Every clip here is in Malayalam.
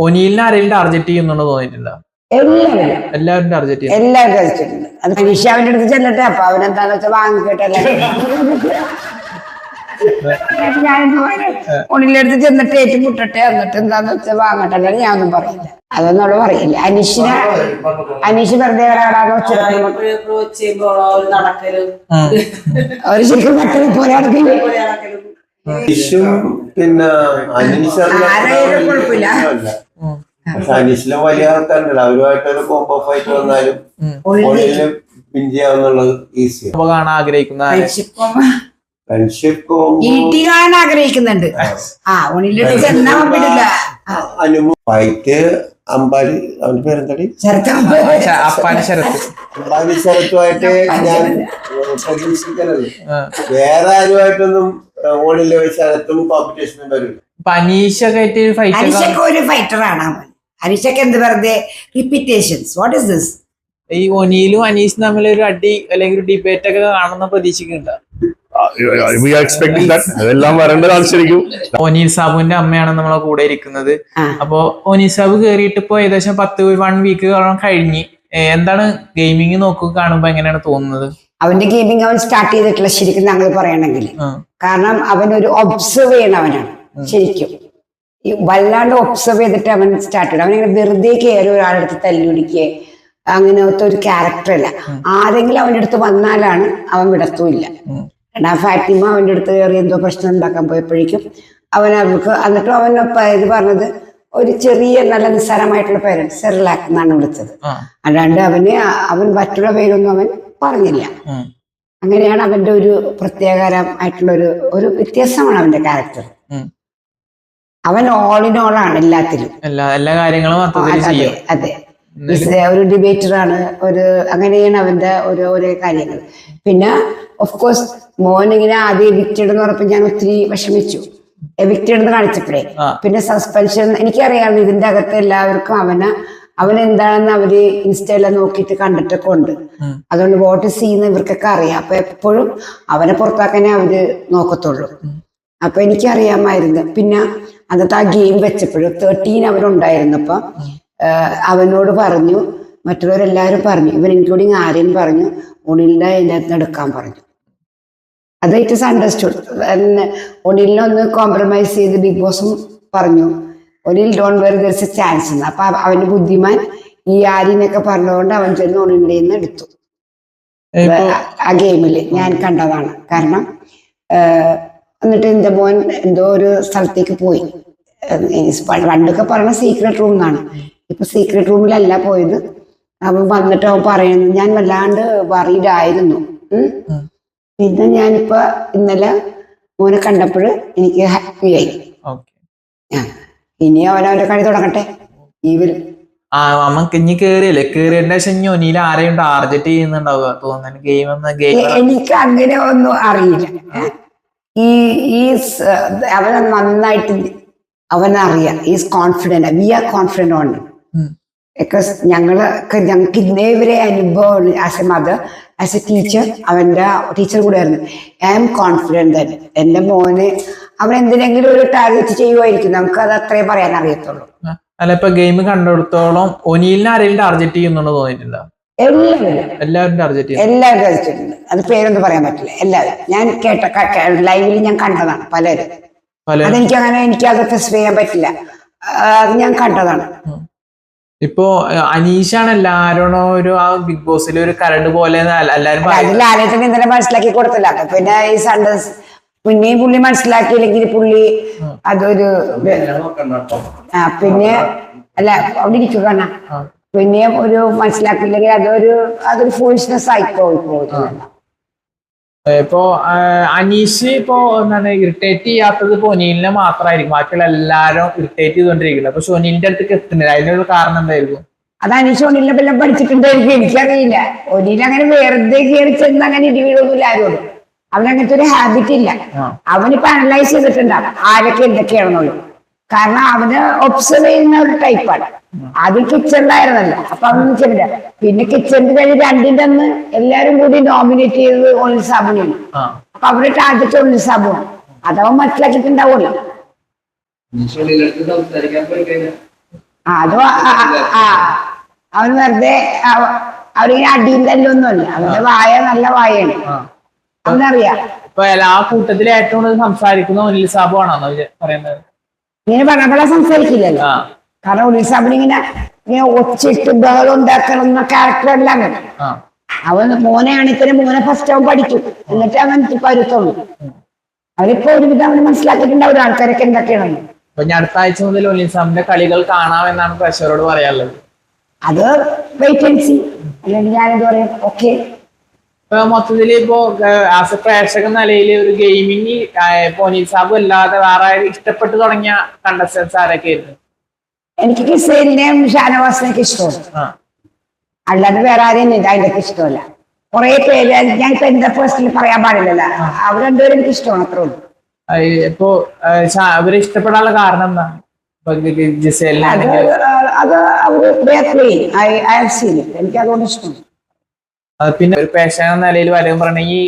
ഒനീലിനെ ആരെങ്കിലും ടാർഗറ്റ് ചെയ്യുന്നുണ്ടോ തോന്നിയിട്ടുണ്ടോ? എല്ലാവരും ടാർഗറ്റ് ചെയ്യും. എല്ലാവരും കഴിച്ചിട്ടുണ്ട്. അത് പരീക്ഷ അവന്റെ അടുത്ത് ചെല്ലട്ടെ, അപ്പൊ അവനെന്താന്ന് വെച്ചാൽ വാങ്ങിക്കട്ടല്ലേ. ഒണിലെടുത്ത് ചെന്നിട്ട് ഏറ്റുമുട്ടട്ടെ, എന്നിട്ട് എന്താന്ന് വെച്ചാൽ വാങ്ങട്ടെ, ഞാനൊന്നും പറയില്ല. അതൊന്നും അവള് പറയില്ല. അനീഷ് വെറുതെ ഒരാളാന്ന് വെച്ചാൽ അവര് ശരിക്കും മക്കളെ പോലെ പിന്നെ കുഴപ്പമില്ല. അനീഷിലെ വലിയ ആൾക്കാരുണ്ടല്ലോ, അവരുമായിട്ടൊരു കോംബോ ഫൈറ്റ് വന്നാലും പിൻ ചെയ്യാവുന്നുള്ളത് ഈസിയാണ്. കാണാൻ ആഗ്രഹിക്കുന്ന ആഗ്രഹിക്കുന്നുണ്ട്. ഫൈറ്റ് അമ്പാടി, അവന്റെ പേരെന്താടി, അമ്പാടി ശരത്തുമായിട്ട് ഞാൻ പ്രതീക്ഷിക്കണത്. വേറെ ആരുമായിട്ടൊന്നും ഓണിലെ ശരത്തും കോമ്പറ്റീഷനും വരില്ല. അനീഷൊക്കെ ഒരു ഫൈറ്ററാണ്. അനീഷൊക്കെ എന്ത് വെറുതെ റിപ്പീറ്റേഷൻസ്. What is this? ഈ ഒനീലും അനീഷും തമ്മിൽ ഒരു അടി അല്ലെങ്കിൽ ഡിബേറ്റ് ഒക്കെ കാണുന്ന പ്രതീക്ഷിക്കുന്നുണ്ട്. അതെല്ലാം വരേണ്ടതാണ് ശരിക്കും. ഒനീൽ സാബുവിന്റെ അമ്മയാണ് നമ്മളെ കൂടെ ഇരിക്കുന്നത്. അപ്പൊ ഒനീൽ സാബു കേറിയിട്ട് ഇപ്പൊ ഏകദേശം 1 വീക്ക് കഴിഞ്ഞ്. എന്താണ് ഗെയിമിങ് നോക്കുക കാണുമ്പോ എങ്ങനെയാണ് തോന്നുന്നത്? അവന്റെ ഗെയിമിങ് അവൻ സ്റ്റാർട്ട് ചെയ്തിട്ടില്ല ശരിക്കും ഞങ്ങൾ പറയണമെങ്കിൽ. കാരണം അവനൊരു ഒബ്സർവ് ചെയ്യണവനാണ് ശരിക്കും. വല്ലാണ്ട് ഒബ്സർവ് ചെയ്തിട്ട് അവൻ സ്റ്റാർട്ട് ചെയ്യും. അവനിങ്ങനെ വെറുതെ കയറി ഒരാളെടുത്ത് തല്ലുപിടിക്കുക അങ്ങനത്തെ ഒരു ക്യാരക്ടർ അല്ല. ആരെങ്കിലും അവന്റെ അടുത്ത് വന്നാലാണ് അവൻ വിടത്തുമില്ല. ഫാത്തിമ അവന്റെ അടുത്ത് കയറി എന്തോ പ്രശ്നം ഉണ്ടാക്കാൻ പോയപ്പോഴേക്കും അവർക്ക് എന്നിട്ടും അവൻ ഇത് പറഞ്ഞത് ഒരു ചെറിയ നല്ല നിസ്സാരമായിട്ടുള്ള പേര് സെറിലാക്ക് എന്നാണ് വിളിച്ചത്. അല്ലാണ്ട് അവൻ മറ്റുള്ള പേരൊന്നും അവൻ പറഞ്ഞില്ല. അങ്ങനെയാണ് അവന്റെ ഒരു പ്രത്യേകമായിട്ടുള്ള ഒരു വ്യത്യാസമാണ് അവന്റെ ക്യാരക്ടർ. അവൻ ഓൾ ഇൻ ഓൾ ആണ് എല്ലാത്തിലും, എല്ലാ കാര്യങ്ങളും. അതെ, ഒരു ഡിബേറ്ററാണ്, അങ്ങനെയാണ് അവന്റെ ഓരോ കാര്യങ്ങൾ. പിന്നെ ഓഫ് കോഴ്സ് മോനിങ്ങനെ ആദ്യം എവിക്റ്റഡ് എന്ന് പറഞ്ഞപ്പോ ഞാൻ ഒത്തിരി വിഷമിച്ചു. എവിക്റ്റഡ് എന്ന് കാണിച്ചപ്പോഴേ പിന്നെ സസ്പെൻഷൻ. എനിക്കറിയാം ഇതിന്റെ അകത്ത് എല്ലാവർക്കും അവൻ എന്താണെന്ന് അവര് ഇൻസ്റ്റയില നോക്കിയിട്ട് കണ്ടിട്ടൊക്കെ ഉണ്ട്. അതുകൊണ്ട് വോട്ട് ചെയ്യുന്ന ഇവർക്കൊക്കെ അറിയാം. അപ്പൊ എപ്പോഴും അവനെ പുറത്താക്കാനേ അവര് നോക്കത്തുള്ളൂ. അപ്പൊ എനിക്കറിയാമായിരുന്നു. പിന്നെ അന്നത്തെ ആ ഗെയിം വെച്ചപ്പോഴും 13 അവരുണ്ടായിരുന്നപ്പോ അവനോട് പറഞ്ഞു, മറ്റുള്ളവരെല്ലാരും പറഞ്ഞു, ഇവൻ ഇൻക്ലൂഡിങ് ആരെയും പറഞ്ഞു ഒണിലിന്റെ അതിനകത്ത് എടുക്കാൻ പറഞ്ഞു. അത് ഇറ്റ് ഇസ് അണ്ടർസ്റ്റുഡ്. ഒണിലിനെ ഒന്ന് കോംപ്രമൈസ് ചെയ്ത് ബിഗ് ബോസും പറഞ്ഞു Onil don't worry there is a chance എന്ന്. അപ്പൊ അവന്റെ ബുദ്ധിമാൻ ഈ ആര്യനൊക്കെ പറഞ്ഞുകൊണ്ട് അവൻ ചെന്ന് ഒണിലിന്റെ നിന്ന് എടുത്തു. ആ ഗെയിമില് ഞാൻ കണ്ടതാണ്. കാരണം എന്നിട്ട് എന്റെ മോൻ എന്തോ ഒരു സ്ഥലത്തേക്ക് പോയി. പണ്ടൊക്കെ പറഞ്ഞ സീക്രട്ട് റൂം എന്നാണ്, ഇപ്പൊ സീക്രട്ട് റൂമിലല്ല പോയത്. അവൻ വന്നിട്ട് അവൻ പറയുന്നത് ഞാൻ വല്ലാണ്ട് വറീഡായിരുന്നു. പിന്നെ ഞാനിപ്പോ ഇന്നലെ മോനെ കണ്ടപ്പോൾ എനിക്ക് ഹാപ്പിയായി. ഇനി അവനവന്റെ കളി തുടങ്ങട്ടെ. എനിക്ക് അങ്ങനെ ഒന്നും അറിയില്ല. അവനെ നന്നായിട്ട് അവനറിയാം. Is confident. We are confident on because ഞങ്ങൾക്ക് ഇന്നേവരെ അനുഭവം as a mother, as a teacher, അവന്റെ ടീച്ചർ കൂടെ ആയിരുന്നു. ഐ ആം കോൺഫിഡന്റ് ദാറ്റ് എന്റെ മോന് അവൻ എന്തിനെങ്കിലും ഒരു ടാർഗറ്റ് ചെയ്യുമായിരിക്കും. നമുക്ക് അത് അത്രേ പറയാൻ അറിയത്തുള്ളൂ. അല്ല, ഇപ്പൊ ഗെയിം കണ്ടെടുത്തോളം ഒനീലിനെ ആരെങ്കിലും ടാർഗറ്റ് ചെയ്യുന്നുണ്ടോ തോന്നിയിട്ടുണ്ടോ? എല്ലാവരും ടാർഗറ്റ് ചെയ്തിട്ടുണ്ട്. അത് പേരൊന്നും പറയാൻ പറ്റില്ല. എല്ലാവരും ഞാൻ ലൈവിൽ ഞാൻ കണ്ടതാണ്. പലരും എനിക്കത് ഫെസ് ചെയ്യാൻ പറ്റില്ല. അത് ഞാൻ കണ്ടതാണ്. ഇപ്പോ അനീഷാണ് എല്ലാരോടും ആ ബിഗ് ബോസിൽ ഒരു കരട് പോലെ എല്ലാരും ലാലേട്ടൻ ഇന്നലെ മനസ്സിലാക്കി കൊടുത്തില്ല. അപ്പൊ പിന്നെ ഈ സൺഡേസ് പിന്നെയും പുള്ളി മനസ്സിലാക്കിയില്ലെങ്കിൽ പുള്ളി അതൊരു പിന്നെ അല്ല അവിടെ ഇരിക്കുക. പിന്നെയും ഒരു മനസ്സിലാക്കിയില്ലെങ്കിൽ അതൊരു ഫൂളിഷ്നെസ് ആയി പോയിട്ടുണ്ട്. ഇപ്പോ അനീഷ് ഇപ്പോ എന്താണ് ഇറിറ്റേറ്റ് ചെയ്യാത്തത് ഇപ്പൊ ഒനീലിനെ മാത്രമായിരിക്കും. ബാക്കിയുള്ള എല്ലാരും ഇറിറ്റേറ്റ് ചെയ്തോണ്ടിരിക്കുന്നത്. പക്ഷെ ഒനീലിന്റെ അടുത്തേക്ക് എത്തുന്നില്ല. അതിനൊരു കാരണം എന്തായിരിക്കും? അത് അനീഷ് ഒനീലിനെ വല്ലതും പഠിച്ചിട്ടുണ്ടായിരിക്കും. എനിക്കറിയില്ല. ഒനീൽ അങ്ങനെ വെറുതെ കയറി ചെന്ന് അങ്ങനെ ഇടിവീഴൊന്നുമില്ല ആരോടും. അവനങ്ങനത്തെ ഒരു ഹാബിറ്റ് ഇല്ല. അവനിപ്പോ അനലൈസ് ചെയ്തിട്ടുണ്ടാവും ആരൊക്കെ എന്തൊക്കെയാണെന്നുള്ളൂ. കാരണം അവന് ഒബ്സർവ് ചെയ്യുന്ന ഒരു ടൈപ്പാണ്. ആദ്യം കിച്ചണിലായിരുന്നല്ലോ. അപ്പൊ അവനൊന്നും ചെയ്തില്ല. പിന്നെ കിച്ചണിൽ കഴിഞ്ഞ് 2ന്റെ അന്ന് എല്ലാരും കൂടി നോമിനേറ്റ് ചെയ്തത് ഒനിൽ സാബുവിനാണ്. അപ്പൊ അവരുടെ ടാർഗറ്റ് ഒനിൽ സാബുവാണ്. അതവൻ മനസ്സിലാക്കിയിട്ടുണ്ടാവുമല്ലോ. അവൻ വെറുതെ അവരിങ്ങനെ അടിയും തല്ലൊന്നുമല്ല, അവന്റെ വായ നല്ല വായാണ്, അവനറിയാം. ഇപ്പൊ ആ കൂട്ടത്തിൽ ഏറ്റവും കൂടുതൽ സംസാരിക്കുന്ന ഒനിൽ സാബു ആണോ പറയുന്നത്? ഇങ്ങനെ പറഞ്ഞപ്പോഴാ സംസാരിക്കില്ലല്ലോ. കാരണം ഒനിൽ സാബിന് ഇങ്ങനെ ഒച്ചിട്ട് ബഹളം ഉണ്ടാക്കണം എന്ന ക്യാരക്ടർ എല്ലാം അങ്ങനെ. അവൻ മോനെ ആണെങ്കിൽ മോനെ ഫസ്റ്റ് അവൻ പഠിക്കും, എന്നിട്ട് അവൻ പരുത്തുള്ളൂ. അവരിപ്പോ ഒരുവിധം അവന് മനസ്സിലാക്കിയിട്ടുണ്ടാവും ആൾക്കാരൊക്കെ എന്തൊക്കെയാണെന്ന്. അപ്പൊ ഞാൻ അടുത്ത ആഴ്ച മുതൽ ഒനിൽ സാബിന്റെ കളികൾ കാണാമെന്നാണ് പ്രേക്ഷകരോട് പറയാനുള്ളത്. അത് വെയിറ്റ് ആൻഡ് സീ. അല്ലെങ്കിൽ ഞാനെന്ത് പറയാം, ഓക്കെ. ഇപ്പൊ മൊത്തത്തില് ഇപ്പോ ആസ് എ പ്രേക്ഷക നിലയിൽ ഒരു ഗെയിമിങ് ഒനിൽ സാബു അല്ലാതെ വേറെ ഇഷ്ടപ്പെട്ടു തുടങ്ങിയ കണ്ടസ്റ്റൻസ് ആരൊക്കെ ആയിരുന്നു? എനിക്ക് കിസൈലിനെയും ഷാനവാസിനെയൊക്കെ ഇഷ്ടമാണ്, അല്ലാതെ വേറെ ആരെയും അതിന്റെ ഇഷ്ടമല്ല. കുറെ പേര് ഞാനിപ്പോ എന്താ പേഴ്സണലി പറയാൻ പാടില്ലല്ലോ, അവർ രണ്ടുപേരും എനിക്ക് ഇഷ്ടമാണ്, അത്രേ ഉള്ളൂ. ഇപ്പോ അവരെ ഇഷ്ടപ്പെടാനുള്ള കാരണം എന്താ? അത് അവര് എനിക്ക് അതുകൊണ്ട് ഇഷ്ടമാണ്. പിന്നെ ഒരു പേശന നിലയിൽ വരും പറഞ്ഞ ഈ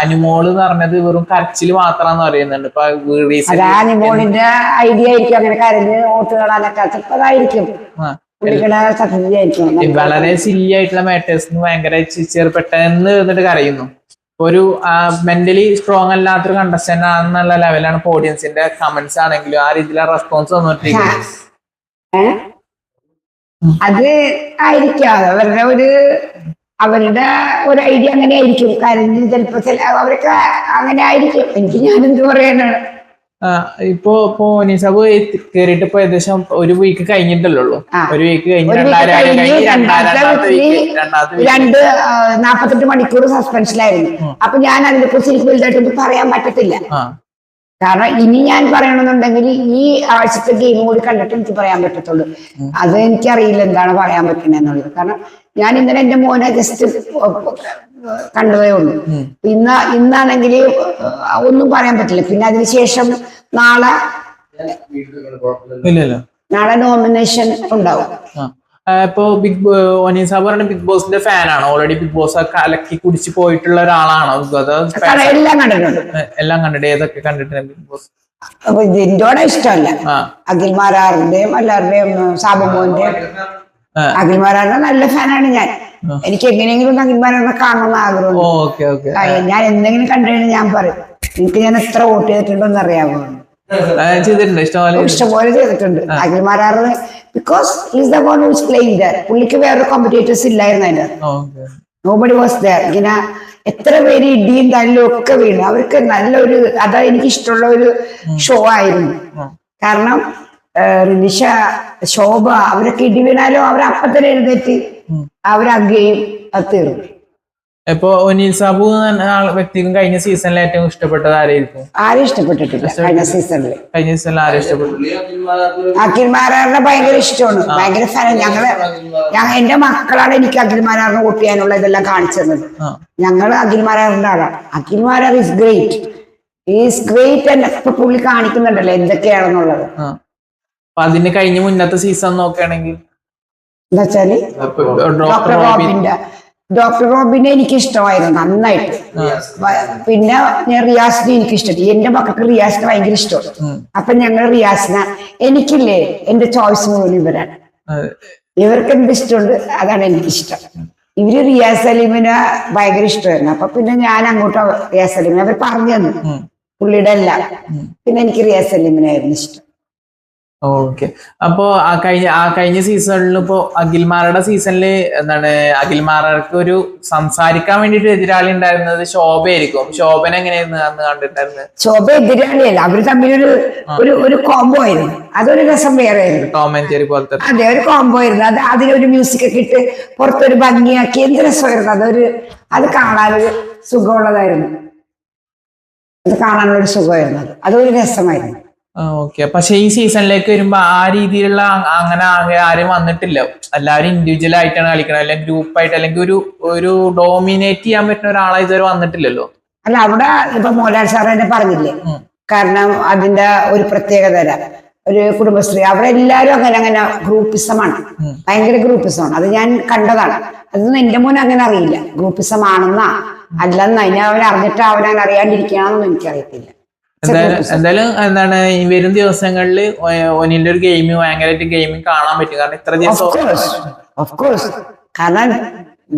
അനുമോള് എന്ന് പറഞ്ഞത് വെറും കരച്ചിൽ മാത്രമാന്ന് പറയുന്നുണ്ട്. ഇപ്പൊ അനുമോളിന്റെ ഐഡിയ ആയിരിക്കും അങ്ങനെ കരഞ്ഞ് വോട്ട് കാണാനൊക്കെ, ചിലപ്പോ അതായിരിക്കും വളരെ സില്ലി ആയിട്ടുള്ള മാറ്റേഴ്സ് ഭയങ്കര ചെറുപ്പെട്ടെന്ന് എന്നിട്ട് കരയുന്നു. ഒരു മെന്റലി സ്ട്രോങ് അല്ലാത്തൊരു കണ്ടസ്റ്റന്റ് ആണെന്നുള്ള ലെവലാണ് ഇപ്പൊ ഓഡിയൻസിന്റെ കമന്റ്സ് ആണെങ്കിലും ആ രീതിയിലുള്ള റെസ്പോൺസ് വന്നിട്ടിരിക്കുന്നത്. അത് ആയിരിക്കും അവരുടെ ഒരു ഐഡിയ അങ്ങനെ ആയിരിക്കും. കരഞ്ഞ് ചിലപ്പോ അവരൊക്കെ അങ്ങനെ ആയിരിക്കും. എനിക്ക് ഞാനെന്ത് പറയാനാണ്. ഇപ്പോ ഒനിൽ സാബു കേറിയിട്ട് ഇപ്പൊ ഏകദേശം ഒരു വീക്ക് കഴിഞ്ഞിട്ടല്ലോ. ഒരു വീക്ക് കഴിഞ്ഞ് 48 മണിക്കൂർ സസ്പെൻഷനിലായിരുന്നു. അപ്പൊ ഞാൻ അതിനെ കുറിച്ച് എനിക്ക് വലുതായിട്ടൊന്നും പറയാൻ പറ്റത്തില്ല. കാരണം ഇനി ഞാൻ പറയണമെന്നുണ്ടെങ്കിൽ ഈ ആഴ്ചത്തെ ഗെയിം കൂടി കണ്ടിട്ട് എനിക്ക് പറയാൻ പറ്റത്തുള്ളൂ. അത് എനിക്കറിയില്ല എന്താണ് പറയാൻ പറ്റുന്നത്. കാരണം ഞാൻ ഇന്നലെ എന്റെ മോനെ ജസ്റ്റ് കണ്ടതേ ഉള്ളൂ. ഇന്നാണെങ്കിൽ ഒന്നും പറയാൻ പറ്റില്ല. പിന്നെ അതിനുശേഷം നാളെ നോമിനേഷൻ ഉണ്ടാവും. ഇപ്പൊ ഒനിൽ സാബു പറഞ്ഞ ബിഗ് ബോസിന്റെ ഫാനാണ്, ഓൾറെഡി ബിഗ് ബോസ് ഒക്കെ അലക്കി കുടിച്ച് പോയിട്ടുള്ള ഒരാളാണോ? എല്ലാം കണ്ടിട്ടുണ്ട്. എല്ലാം കണ്ടിട്ട് ഏതൊക്കെ കണ്ടിട്ടുണ്ട് ബിഗ് ബോസ്? ഇതിന്റോടെ ഇഷ്ടമല്ല, അഖിൽമാരാറിന്റെയും എല്ലാവരുടെയും സാബുമോന്റെയും. അഖിൽമാരാറിന്റെ നല്ല ഫാനാണ് ഞാൻ. എനിക്ക് എങ്ങനെയെങ്കിലും അഖിൽമാരാറിനെ കാണണമെന്ന് ആഗ്രഹമുണ്ട്. ഞാൻ എന്തെങ്കിലും കണ്ടുകഴിഞ്ഞാൽ ഞാൻ പറയും, എനിക്ക് ഞാൻ എത്ര വോട്ട് ചെയ്തിട്ടുണ്ടോന്ന് അറിയാമോ? ഇഷ്ടംപോലെ ചെയ്തിട്ടുണ്ട് Akhil Marar. Because is the one whose playing there. പുള്ളിക്ക് വേറെ കോമ്പറ്റേറ്റേഴ്സ് ഇല്ലായിരുന്നു അതിന്റെ. Nobody was there. ഇങ്ങനെ എത്ര പേര് ഇടിയും തല്ലും ഒക്കെ വീണു. അവർക്ക് നല്ലൊരു അതാ എനിക്ക് ഇഷ്ടമുള്ള ഒരു ഷോ ആയിരുന്നു. കാരണം റിനിഷ, ശോഭ അവരൊക്കെ ഇടി വീണാലും അവരപ്പത്തന്നെ എഴുന്നേറ്റ് അവരഗെയിം അത് തീർന്നു. ഇപ്പൊ ഒനിൽ സാബു വ്യക്തിക്കും കഴിഞ്ഞ സീസണിൽ ഏറ്റവും ഇഷ്ടപ്പെട്ടത് ആരായിരിക്കും? ആരും ഇഷ്ടപ്പെട്ടിട്ടില്ല കഴിഞ്ഞ സീസണിൽ. ആരും ഇഷ്ടപ്പെട്ടു? അഖിൽമാരാറിനെ ഭയങ്കര ഇഷ്ടമാണ്, ഭയങ്കര ഫാൻ. എന്റെ മക്കളാണ് എനിക്ക് അഖിൽമാരാറിനെ വോട്ട് ചെയ്യാനുള്ള ഇതെല്ലാം കാണിച്ചു തന്നത്. ഞങ്ങള് അഖിൽമാരാറിന്റെ ആളാണ്. അഖിൽമാരാർ ഈസ് ഗ്രേറ്റ്, ഇപ്പൊ പുള്ളി കാണിക്കുന്നുണ്ടല്ലോ എന്തൊക്കെയാണെന്നുള്ളത്. അതിന് കഴിഞ്ഞ മുന്നത്തെ സീസൺ നോക്കുകയാണെങ്കിൽ എന്താ വെച്ചാല് ഡോക്ടർ റോബിനെ എനിക്ക് ഇഷ്ടമായിരുന്നു നന്നായിട്ട്. പിന്നെ ഞാൻ റിയാസിനെ എനിക്ക് ഇഷ്ടപ്പെട്ടു. എന്റെ മക്കൾക്ക് റിയാസിനെ ഭയങ്കര ഇഷ്ടമാണ്. അപ്പൊ ഞങ്ങൾ റിയാസിനെ, എനിക്കില്ലേ എന്റെ ചോയ്സ് മുഴുവൻ ഇവരാണ്. ഇവർക്ക് എന്ത് ഇഷ്ടമുണ്ട് അതാണ് എനിക്കിഷ്ടം. ഇവര് റിയാസ് സലീമിനെ ഭയങ്കര ഇഷ്ടമായിരുന്നു. അപ്പൊ പിന്നെ ഞാൻ അങ്ങോട്ട് റിയാസ് സലീമിനെ അവർ പറഞ്ഞു തന്നു പുള്ളിയുടെ എല്ലാം. പിന്നെ എനിക്ക് റിയാസ് സലീമിനായിരുന്നു ഇഷ്ടം. ഓക്കെ. അപ്പോ കഴിഞ്ഞ സീസണിൽ ഇപ്പോ അഖിൽമാരുടെ സീസണില് എന്താണ് അഖിൽമാർക്ക് ഒരു സംസാരിക്കാൻ വേണ്ടിട്ട് എതിരാളി ഉണ്ടായിരുന്നത് ശോഭയായിരിക്കും. ശോഭന എങ്ങനെയായിരുന്നു അന്ന് കണ്ടിട്ടായിരുന്നത്? ശോഭ എതിരാളിയല്ല, അവര് തമ്മിലൊരു ഒരു കോംബോ ആയിരുന്നു. അതൊരു രസം വേറെ ആയിരുന്നു. ടോം ആൻഡ് ജെറി പോലത്തെ അതെ, ഒരു കോംബോ ആയിരുന്നു. അത് അതിലൊരു മ്യൂസിക് ഒക്കെ ഇട്ട് പുറത്തൊരു ഭംഗിയാക്കി എന്ത് രസമായിരുന്നു. അത് കാണാനൊരു സുഖമുള്ളതായിരുന്നു. അത് കാണാനുള്ളൊരു സുഖമായിരുന്നു. അതൊരു രസമായിരുന്നു. ഓക്കെ. പക്ഷെ ഈ സീസണിലേക്ക് വരുമ്പോ ആ രീതിയിലുള്ള അങ്ങനെ ആരും വന്നിട്ടില്ല. എല്ലാവരും ഇൻഡിവിജ്വൽ ആയിട്ടാണ് കളിക്കുന്നത്, അല്ലെങ്കിൽ ഗ്രൂപ്പായിട്ട്, അല്ലെങ്കിൽ ഒരു ഡോമിനേറ്റ് ചെയ്യാൻ പറ്റുന്ന ഒരാളായി ഇതുവരെ വന്നിട്ടില്ലല്ലോ. അല്ല, അവിടെ ഇപ്പൊ മോഹൻലാൽ സാർ തന്നെ പറഞ്ഞില്ലേ, കാരണം അതിന്റെ ഒരു പ്രത്യേകത ഒരു കുടുംബശ്രീ അവരെല്ലാരും അങ്ങനെ ഗ്രൂപ്പിസമാണ്, ഭയങ്കര ഗ്രൂപ്പിസമാണ്. അത് ഞാൻ കണ്ടതാണ്. അതൊന്നും എന്റെ മോൻ അങ്ങനെ അറിയില്ല ഗ്രൂപ്പിസം ആണെന്നാ അല്ലെന്നാ. ഇനി അവൻ അറിഞ്ഞിട്ട് അവനങ്ങനെ അറിയാണ്ടിരിക്കണമെന്നൊന്നും എനിക്കറിയത്തില്ല. എന്തായാലും എന്താണ് ഈ വരും ദിവസങ്ങളിൽ ഒനിന്റെ ഒരു ഗെയിമിങ് ഭയങ്കരമായിട്ട് ഗെയിമിങ് കാണാൻ പറ്റും. കാരണം ഇത്ര ദിവസം ഓഫ് കോഴ്സ് കാരണം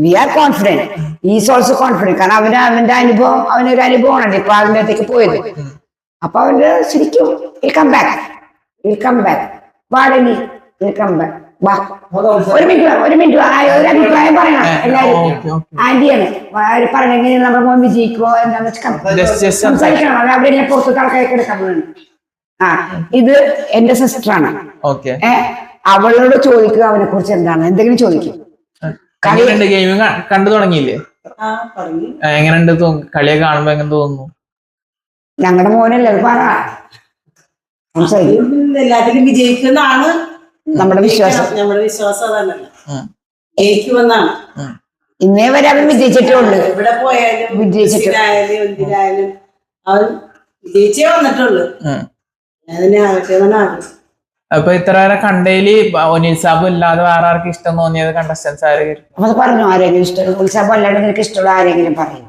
we are confident, is also confident. കാരണം അവന്റെ അനുഭവം, അവനൊരു അനുഭവമാണ് ഇപ്പൊ അതിന്റെ അടുത്തേക്ക് പോയത്. അപ്പൊ അവന്റെ ശരിക്കും വിൽ കം ബാക്ക് വാടനി വിൽ കം ബാക്ക്. ഒരു മിനിറ്റ് ഒരു അഭിപ്രായം പറയണം എല്ലാവരും. ആന്റിയാണ് പറഞ്ഞെങ്കിൽ നമ്മുടെ മോൻ വിജയിക്കുമോ എന്താന്ന് വെച്ചാൽ സംസാരിക്കണം. അവിടെ എല്ലാം പുറത്ത് ആൾക്കാരൊക്കെ എടുക്കാൻ പോകുന്നുണ്ട്. ഇത് എന്റെ സിസ്റ്ററാണ്. അവളോട് ചോദിക്കുക അവനെ കുറിച്ച് എന്താണ്, എന്തെങ്കിലും ചോദിക്കും. ഗെയിമിങ് കണ്ടു തുടങ്ങിയില്ലേ? എങ്ങനെയുണ്ട് കളിയൊക്കെ കാണുമ്പോ എങ്ങനെ തോന്നുന്നു? ഞങ്ങളുടെ മോനല്ലേ പറ, എല്ലാത്തിലും വിജയിക്കുന്നതാണ് നമ്മുടെ വിശ്വാസം. നമ്മുടെ വിശ്വാസം അതല്ലല്ലോ, ജയിക്കുമെന്നാണ്. ഇന്നേ വരെ അവൻ വിജയിച്ചിട്ടേ ഉള്ളു. എവിടെ പോയാലും വിജയിച്ചിട്ടായാലും എന്തിനായാലും അവൻ വിജയിച്ചേ വന്നിട്ടുള്ളു. അതിനെ ആകട്ടെ. അപ്പൊ ഇത്ര വരെ കണ്ടേല് ഒനിൽ സാബ് ഇല്ലാതെ വേറെ ആർക്കും ഇഷ്ടം തോന്നിയത് കണ്ടസ്റ്റൻസ് ആരെങ്കിലും? അപ്പൊ അത് പറഞ്ഞു, ആരെങ്കിലും ഇഷ്ടം ഒനിൽ സാബ് അല്ലാണ്ട് നിനക്ക് ഇഷ്ടമുള്ള ആരെങ്കിലും പറയും.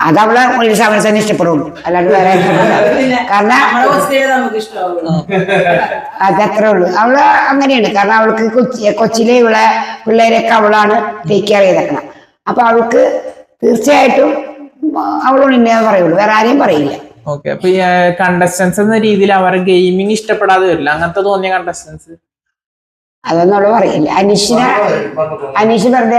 അത് അവളെ ഒനിൽ സാബിനെ തന്നെ ഇഷ്ടപ്പെടുള്ളൂ, അല്ലാണ്ട് വേറെ കാരണം അതത്രേ ഉള്ളൂ. അവള് അങ്ങനെയാണ്. കാരണം അവൾക്ക് കൊച്ചിലെ ഇവിടെ പിള്ളേരൊക്കെ അവളാണ് ടേക്ക് കെയർ ചെയ്തേക്കണം. അപ്പൊ അവൾക്ക് തീർച്ചയായിട്ടും അവളോട് ഇന്നേ പറയുള്ളൂ, വേറെ ആരെയും പറയില്ല. ഓക്കെ. അപ്പൊ ഈ കണ്ടസ്റ്റൻസ് എന്ന രീതിയിൽ അവരെ ഗെയിമിങ് ഇഷ്ടപ്പെടാതെ വരില്ല, അങ്ങനത്തെ തോന്നിയ കണ്ടസ്റ്റൻസ്? അതൊന്നും അവള് പറയില്ല. അനീഷ് വെറുതെ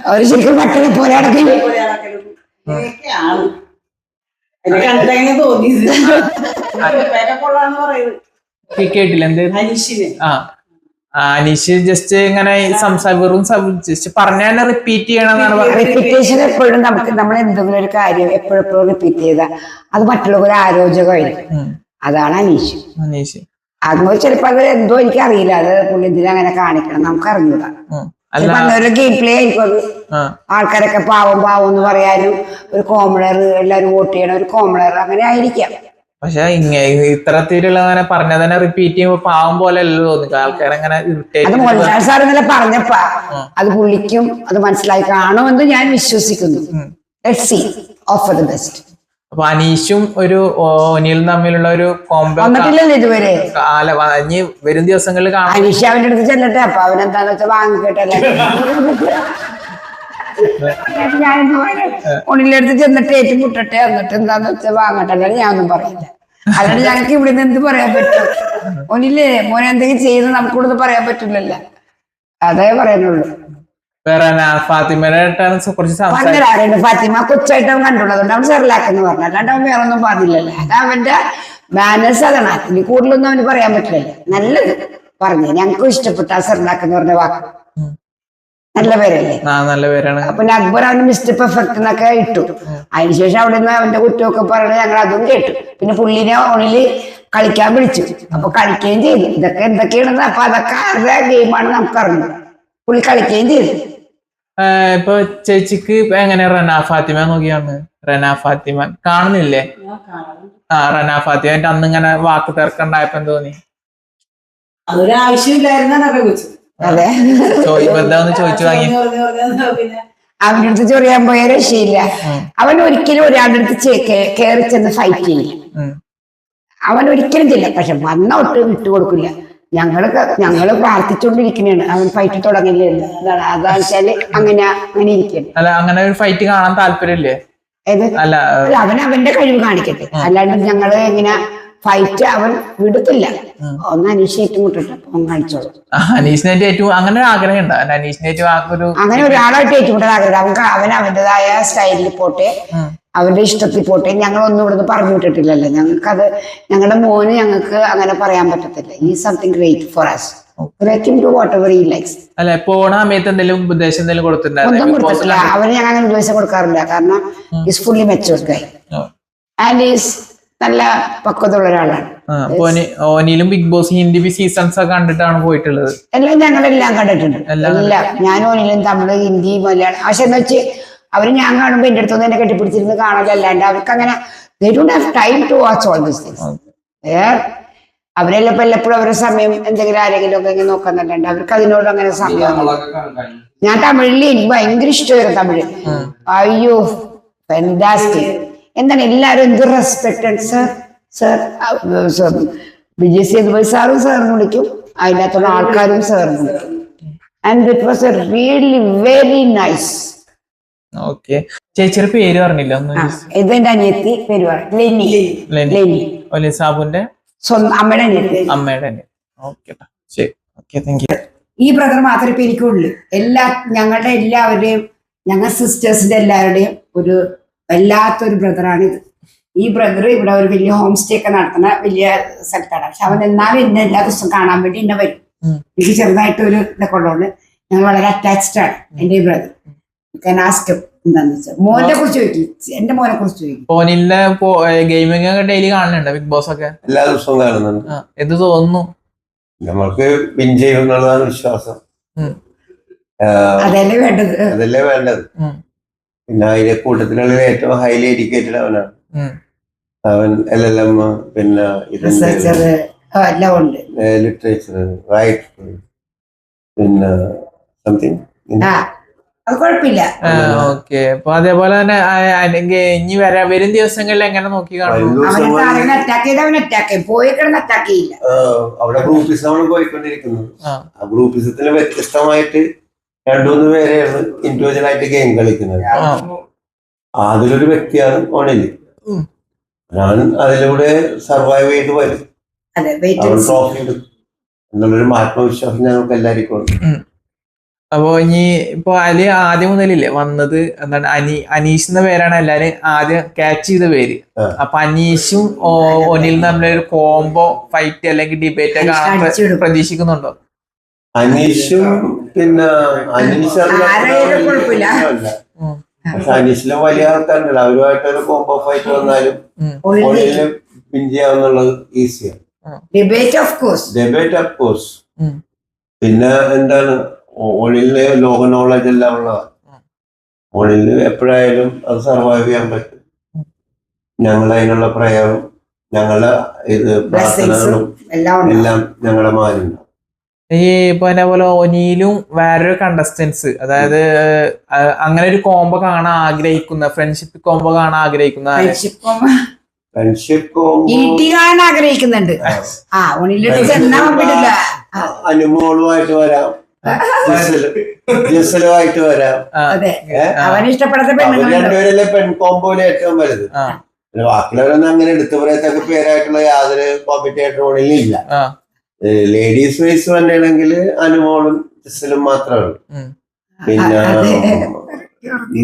അവര് ശരിക്കും മക്കളെ പോലെ നടക്കില്ല. കേട്ടില്ല എന്താ? അനീഷ് ജസ്റ്റ് ഇങ്ങനെ വെറും ജസ്റ്റ് പറഞ്ഞ റിപ്പീറ്റ് ചെയ്യണമെന്നാണ് പറയുന്നത്. റിപ്പീറ്റേഷൻ എപ്പോഴും നമുക്ക് നമ്മൾ എന്തെങ്കിലും ഒരു കാര്യം എപ്പോഴെപ്പോഴും റിപ്പീറ്റ് ചെയ്താൽ അത് മറ്റുള്ളവർ ആരോചകമായിരിക്കും. അതാണ് അനീഷ്. അതുപോലെ ചിലപ്പോ അത് എന്തോ എനിക്ക് അറിയില്ല, അത് പുള്ളി എന്തിനാ അങ്ങനെ കാണിക്കണം നമുക്ക് അറിഞ്ഞൂടാ. ഒരു ഗെയിം പ്ലേ ആയിരിക്കും അത്. ആൾക്കാരൊക്കെ പാവം എന്ന് പറയാനും ഒരു കോമണർ, എല്ലാവരും വോട്ട് ചെയ്യണം ഒരു കോമണർ, അങ്ങനെ ആയിരിക്കാം. പക്ഷെ ഇത്തരത്തിലുള്ള അങ്ങനെ പറഞ്ഞ തന്നെ റിപ്പീറ്റ് ചെയ്യുമ്പോ പാവം പോലെ അല്ലല്ലോ തോന്നി ആൾക്കാരങ്ങനെ. അത് മോഹൻലാൽ സാർ ഇന്നലെ പറഞ്ഞപ്പ അത് പുള്ളിക്കും അത് മനസ്സിലായി കാണുമെന്ന് ഞാൻ വിശ്വസിക്കുന്നു. Let's see, offer the best. അപ്പൊ അനീഷും ഒരു ഒനിലും തമ്മിലുള്ള ഒരു കോംബോ വന്നിട്ടില്ലല്ലോ ഇതുവരെ. ഇനി വരും ദിവസങ്ങളിൽ കാണാം. അനീഷ് അവന്റെ അടുത്ത് ചെല്ലട്ടെ, അപ്പൊ അവനെന്താന്ന് വെച്ചാൽ വാങ്ങിക്കട്ടല്ലേ. ഞാൻ ഒണിലെടുത്ത് ചെന്നിട്ട് ഏറ്റുമുട്ടട്ടെ, എന്നിട്ട് എന്താന്ന് വെച്ചാൽ വാങ്ങട്ടെ, അല്ലാണ്ട് ഞാനൊന്നും പറയില്ല. അല്ലാണ്ട് ഞങ്ങൾക്ക് ഇവിടുന്ന് എന്ത് പറയാൻ പറ്റും? ഒന്നില്ലേ മോനെ എന്തെങ്കിലും ചെയ്ത് നമുക്കിവിടുന്ന് പറയാൻ പറ്റില്ലല്ലോ, അതേ പറയാനുള്ളൂ. പറഞ്ഞാരുണ്ട് ഫാത്തിമ കൊച്ചായിട്ട് അവൻ കണ്ടുള്ളതുകൊണ്ട് അവൻ സെറിലാക്കെന്ന് പറഞ്ഞു, അല്ലാണ്ട് അവൻ വേറെ ഒന്നും പറഞ്ഞില്ലല്ലോ. അത് അവന്റെ മാനേഴ്സ് അതാണ്. ഇനി കൂടുതലൊന്നും അവന് പറയാൻ പറ്റില്ലല്ലോ. നല്ലത് പറഞ്ഞു, ഞങ്ങൾക്ക് ഇഷ്ടപ്പെട്ട സെറിലാക്കെന്ന് പറഞ്ഞ വാക്ക് നല്ല പേരല്ലേ, നല്ല പേരാണ്. പിന്നെ അക്ബർ അവന് മിസ്റ്റർ പെർഫെക്റ്റ് എന്നൊക്കെ ഇട്ടു. അതിനുശേഷം അവിടെ നിന്ന് അവന്റെ കുറ്റമൊക്കെ പറയണത് ഞങ്ങൾ അതും കേട്ടു. പിന്നെ പുള്ളിനെ ഓണില് കളിക്കാൻ വിളിച്ചു, അപ്പൊ കളിക്കുകയും ചെയ്തു. ഇതൊക്കെ എന്തൊക്കെയാണെന്ന് അപ്പൊ അതൊക്കെ ആരുടെ ഗെയിമാണ് നമുക്കറിഞ്ഞു. പുള്ളി കളിക്കുകയും ചെയ്തു. ഇപ്പൊ ചേച്ചിക്ക് എങ്ങനെ റന ഫാത്തിമ നോക്കിയാണ്? റന ഫാത്തിമ കാണുന്നില്ലേ? റന ഫാത്തിമ അന്ന് ഇങ്ങനെ വാക്ക് തർക്കണ്ടായപ്പോ എന്ത് തോന്നി? അതൊരു ആവശ്യമില്ലായിരുന്നു. അതെ, ചോദിച്ചു വാങ്ങി. അവന്റെ അടുത്ത് ചൊറിയാൻ പോയ രക്ഷയില്ല. അവൻ ഒരിക്കലും ഒരാളുടെ അടുത്ത് കയറി ചെന്ന് ഫൈറ്റ് ചെയ്യില്ല. അവൻ ഒരിക്കലും ചെയ്യില്ല. പക്ഷെ വന്നോട്ട് വിട്ടുകൊടുക്കില്ല. ഞങ്ങള് പ്രാർത്ഥിച്ചുകൊണ്ടിരിക്കുന്നതാണ് അവൻ ഫൈറ്റ് തുടങ്ങില്ല. അതാ വെച്ചാല് അങ്ങനെ ഇരിക്കണം. അല്ല, അങ്ങനെ ഒരു ഫൈറ്റ് കാണാൻ താല്പര്യമില്ലേ? അല്ല, അവന്റെ കഴിവ് കാണിക്കട്ടെ, അല്ലാണ്ട് ഞങ്ങള് എങ്ങനെ ഫൈറ്റ് അവൻ വിടത്തില്ല. ഒന്ന് അനീഷ് ഏറ്റുമുട്ടിട്ട് അവൻ കാണിച്ചോളൂ. അനീഷിനായിട്ട് ഏറ്റവും അങ്ങനെ ഒരു ആഗ്രഹം ഉണ്ടോ? അനീഷിനായിട്ട് അങ്ങനെ ഒരാളായിട്ട് ഏറ്റുമുട്ടാൻ ആഗ്രഹം. അവൻ അവന്റേതായ സ്റ്റൈലിൽ പോട്ടെ, അവന്റെ ഇഷ്ടത്തിൽ പോട്ടെ. ഞങ്ങളൊന്നും ഇവിടുന്ന് പറഞ്ഞു വിട്ടിട്ടില്ലല്ലോ. ഞങ്ങൾക്കത് ഞങ്ങളുടെ മോന് ഞങ്ങൾക്ക് അങ്ങനെ പറയാൻ പറ്റത്തില്ല. ഈ സംതിങ് ഗ്രേറ്റ് ഫോർ അസ്. അല്ലെ, പോണ സമയത്ത് എന്തെങ്കിലും ഉപദേശം എന്തെങ്കിലും ഒന്നും കൊടുത്തിട്ടില്ല. അവന് ഞങ്ങൾ അങ്ങനെ ഉപദേശം കൊടുക്കാറില്ല. കാരണം is fully matured Guy and is നല്ല പക്വതയുള്ള ഒരാളാണ്. ഓനിലും ബിഗ് ബോസ് ഹിന്ദി സീസൺസ് ഒക്കെ കണ്ടിട്ടാണ് പോയിട്ടുള്ളത്. എല്ലാം ഞങ്ങളെല്ലാം കണ്ടിട്ടുണ്ട്. എല്ലാം ഞാനും ഓനിലും തമിഴ്, ഹിന്ദി, മലയാളം. പക്ഷെ എന്ന് വെച്ച് അവര് ഞാൻ കാണുമ്പോ എന്റെ അടുത്തൊന്നും എന്നെ കെട്ടിപ്പിടിച്ചിരുന്ന് കാണലല്ലാണ്ട് അവർക്ക് അങ്ങനെ they don't have time to watch all these things. അവരെല്ലാം എപ്പോഴും അവരുടെ സമയം എന്തെങ്കിലും ആരെങ്കിലും ഒക്കെ ഇങ്ങനെ നോക്കാന്നല്ലാണ്ട് അവർക്ക് അതിനോട് അങ്ങനെ സമയം ഞാൻ തമിഴിൽ എനിക്ക് ഭയങ്കര ഇഷ്ടമായിരുന്നു തമിഴ്. അയ്യോ ഫാന്റാസ്റ്റിക്. എന്താണ് എല്ലാവരും എന്ത് റെസ്പെക്ട് ആണ് സർ സർ വിജയ് സേതുപതി സാറും സാറിന് വിളിക്കും, അതിനകത്തുള്ള ആൾക്കാരും സാറിന് വിളിക്കും. And it was A really very nice. Okay, ചേച്ചിയുടെ പേര് പറഞ്ഞില്ല ഒന്ന്. ഇതെന്റെ അനിയത്തി പേര് ലെനി. ലെനി ഒലി സാബുന്റെ സ്വന്തം അമ്മയുടെ അനിയത്തി. അമ്മയുടെ ഓക്കെ ശരി. Okay, thank you. ഈ ബ്രദർ മാത്രമേ ഇപ്പൊ എനിക്കുള്ളൂ. ഞങ്ങളുടെ എല്ലാവരുടെയും, ഞങ്ങൾ സിസ്റ്റേഴ്സിന്റെ എല്ലാവരുടെയും ഒരു വല്ലാത്തൊരു ബ്രദറാണ് ഇത്. ഈ ബ്രദർ ഇവിടെ ഒരു വലിയ ഹോം സ്റ്റേ ഒക്കെ നടത്തുന്ന വലിയ സ്ഥലത്താണ്. പക്ഷെ അവൻ എന്നാലും എന്നെ എല്ലാ ദിവസവും കാണാൻ വേണ്ടി എന്നെ വരും. എനിക്ക് ചെറുതായിട്ട് ഒരു ഇതൊക്കെ ഉള്ളതുകൊണ്ട് ഞങ്ങൾ വളരെ അറ്റാച്ച്ഡ് ആണ്. എന്റെ ഈ ബ്രദർ എന്താന്ന് വെച്ചാൽ മോനെ കുറിച്ച് ചോദിക്കും, എന്റെ മോനെ കുറിച്ച് ചോദിക്കും. ഫോണിലെ ഗെയിമിംഗ് ഒക്കെ ഡെയിലി കാണുന്നുണ്ട്, ബിഗ് ബോസ് ഒക്കെ എല്ലാ ദിവസവും കാണുന്നുണ്ട്. എന്ത് തോന്നുന്നു? നമ്മൾക്ക് വിൻ ചെയ്യും എന്നുള്ളതാണ് വിശ്വാസം. അതല്ലേ വേണ്ടത്. അതല്ലേ വേണ്ടത്. പിന്നെ അതിന്റെ കൂട്ടത്തിലുള്ള ഏറ്റവും ഹൈലി എഡ്യൂക്കേറ്റഡ് അവനാണ്. അവൻ LLM, പിന്നെ എല്ലാം ഉണ്ട്, ലിറ്ററേച്ചർ, റൈറ്റ്, പിന്നെ സംതിങ്. അത് കുഴപ്പമില്ല. ഓക്കെ, അപ്പൊ അതേപോലെ തന്നെ ഇനി വരും ദിവസങ്ങളിൽ എങ്ങനെ നോക്കി കാണുന്നു? അവനെ അറ്റാക്ക് ചെയ്ത് അവൻ അറ്റാക്ക് ചെയ്യും, പോയി കിടന്ന് അറ്റാക്ക് ചെയ്യില്ല. അവിടെ ഗ്രൂപ്പിസമാണ് പോയിക്കൊണ്ടിരിക്കുന്നത്. ആ ഗ്രൂപ്പിസത്തിന് വ്യത്യസ്തമായിട്ട് 2-3 പേരെയാണ് ഇൻഡിവിജ്വൽ ആയിട്ട് ഗെയിം കളിക്കുന്നത്. അതിലൊരു വ്യക്തിയാണ് ഓണില്. ഞാൻ അതിലൂടെ സർവൈവ് ചെയ്ത് വരും, അവൻ ട്രോഫി എടുക്കും എന്നുള്ളൊരു ആത്മവിശ്വാസം ഞങ്ങൾക്ക് എല്ലാവർക്കും ഉണ്ട്. അപ്പൊ ഇനി ഇപ്പൊ അതില് ആദ്യം മുതലില്ലേ വന്നത് എന്താണ് അനീഷ് എന്ന പേരാണ് എല്ലാരും ആദ്യം ക്യാച്ച് ചെയ്ത പേര്. അപ്പൊ അനീഷും ഒനിൽ തമ്മിലൊരു കോംബോ ഫൈറ്റ് അല്ലെങ്കിൽ ഡിബേറ്റ് ഒക്കെ കാണാൻ പ്രതീക്ഷിക്കുന്നുണ്ടോ? അനീഷും പിന്നെ പക്ഷെ അനീഷിലും വലിയ ആൾക്കാരുണ്ടല്ലോ, അവരുമായിട്ടൊരു കോംബോ ഫൈറ്റ് വന്നാലും ഒനിലും വിൻ ചെയ്യാവുന്നുള്ളത് ഈസിയാണ്. Debate of course. പിന്നെ എന്താണ് ഓണിലിന് ലോക നോളജ് എല്ലാം ഉള്ളതാണ്. ഓണിലിന് എപ്പോഴായാലും അത് സർവൈവ് ചെയ്യാൻ പറ്റും. ഞങ്ങൾ അതിനുള്ള പ്രയറും ഞങ്ങളുടെ ഇത് പ്രാർത്ഥനകളും എല്ലാം ഞങ്ങളുടെ മാനുണ്ട്. ഈ പറഞ്ഞ പോലെ ഒനിയിലും വേറൊരു കണ്ടസ്റ്റൻസ്, അതായത് അങ്ങനെ ഒരു കോംബോ കാണാൻ ആഗ്രഹിക്കുന്ന, ഫ്രണ്ട്ഷിപ്പ് കോംബോ കാണാൻ ആഗ്രഹിക്കുന്ന, ആഗ്രഹിക്കുന്നുണ്ട്. അനുമോളുമായിട്ട് വരാം, ജസലുമായിട്ട് വരാം. രണ്ടുപേരല്ലേ പെൺ കോമ്പോയില് ഏറ്റവും വലുത്. ബാക്കിയുള്ളവരൊന്നും അങ്ങനെ എടുത്തു പറയത്തക്ക പേരായിട്ടുള്ള യാതൊരു കോമ്പറ്റേറ്റർ ഓണിലും ഇല്ല. ലേഡീസ് വൈസ് തന്നെയാണെങ്കിൽ അനുമോളും ജസലും മാത്രമേ ഉള്ളൂ. പിന്നെ